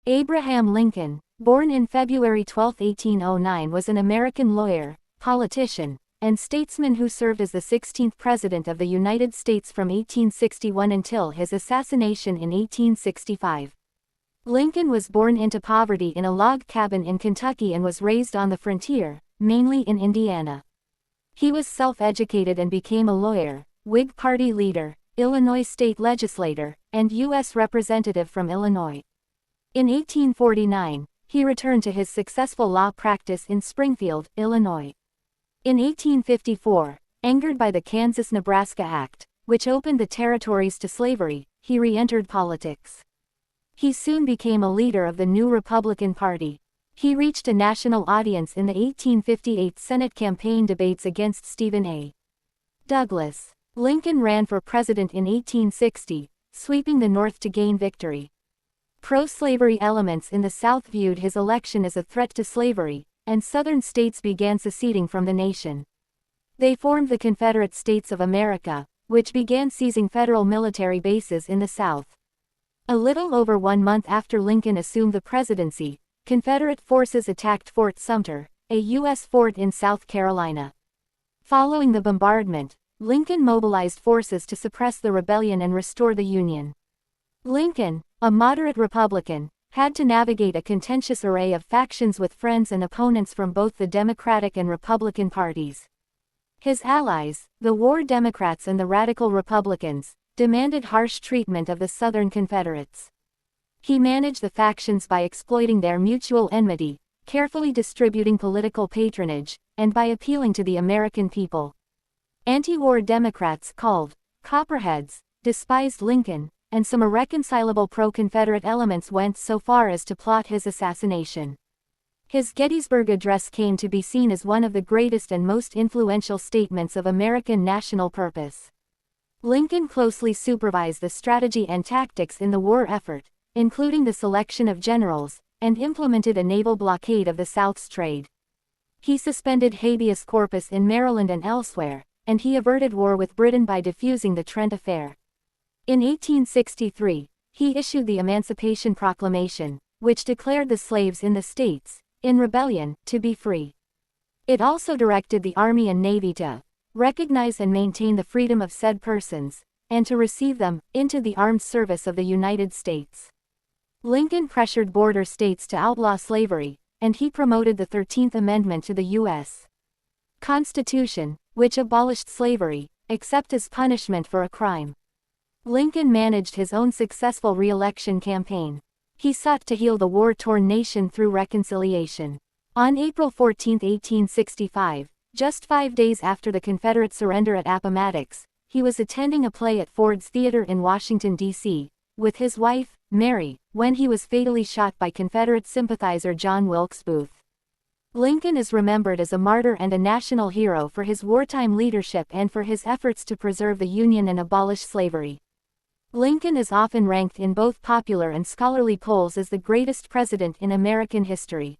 Abraham Lincoln, born in February 12, 1809, was an American lawyer, politician, and statesman who served as the 16th President of the United States from 1861 until his assassination in 1865. Lincoln was born into poverty in a log cabin in Kentucky and was raised on the frontier, mainly in Indiana. He was self-educated and became a lawyer, Whig Party leader, Illinois state legislator, and U.S. representative from Illinois. In 1849, he returned to his successful law practice in Springfield, Illinois. In 1854, angered by the Kansas-Nebraska Act, which opened the territories to slavery, he re-entered politics. He soon became a leader of the new Republican Party. He reached a national audience in the 1858 Senate campaign debates against Stephen A. Douglas. Lincoln ran for president in 1860, sweeping the North to gain victory. Pro-slavery elements in the South viewed his election as a threat to slavery, and Southern states began seceding from the nation. They formed the Confederate States of America, which began seizing federal military bases in the South. A little over 1 month after Lincoln assumed the presidency, Confederate forces attacked Fort Sumter, a U.S. fort in South Carolina. Following the bombardment, Lincoln mobilized forces to suppress the rebellion and restore the Union. Lincoln, a moderate Republican, had to navigate a contentious array of factions with friends and opponents from both the Democratic and Republican parties. His allies, the War Democrats and the Radical Republicans, demanded harsh treatment of the Southern Confederates. He managed the factions by exploiting their mutual enmity, carefully distributing political patronage, and by appealing to the American people. Anti-war Democrats called Copperheads despised Lincoln, and some irreconcilable pro-Confederate elements went so far as to plot his assassination. His Gettysburg Address came to be seen as one of the greatest and most influential statements of American national purpose. Lincoln closely supervised the strategy and tactics in the war effort, including the selection of generals, and implemented a naval blockade of the South's trade. He suspended habeas corpus in Maryland and elsewhere, and he averted war with Britain by defusing the Trent Affair. In 1863, he issued the Emancipation Proclamation, which declared the slaves in the states, in rebellion, to be free. It also directed the Army and Navy to recognize and maintain the freedom of said persons, and to receive them into the armed service of the United States. Lincoln pressured border states to outlaw slavery, and he promoted the 13th Amendment to the U.S. Constitution, which abolished slavery, except as punishment for a crime. Lincoln managed his own successful re-election campaign. He sought to heal the war-torn nation through reconciliation. On April 14, 1865, just 5 days after the Confederate surrender at Appomattox, he was attending a play at Ford's Theater in Washington, D.C., with his wife, Mary, when he was fatally shot by Confederate sympathizer John Wilkes Booth. Lincoln is remembered as a martyr and a national hero for his wartime leadership and for his efforts to preserve the Union and abolish slavery. Lincoln is often ranked in both popular and scholarly polls as the greatest president in American history.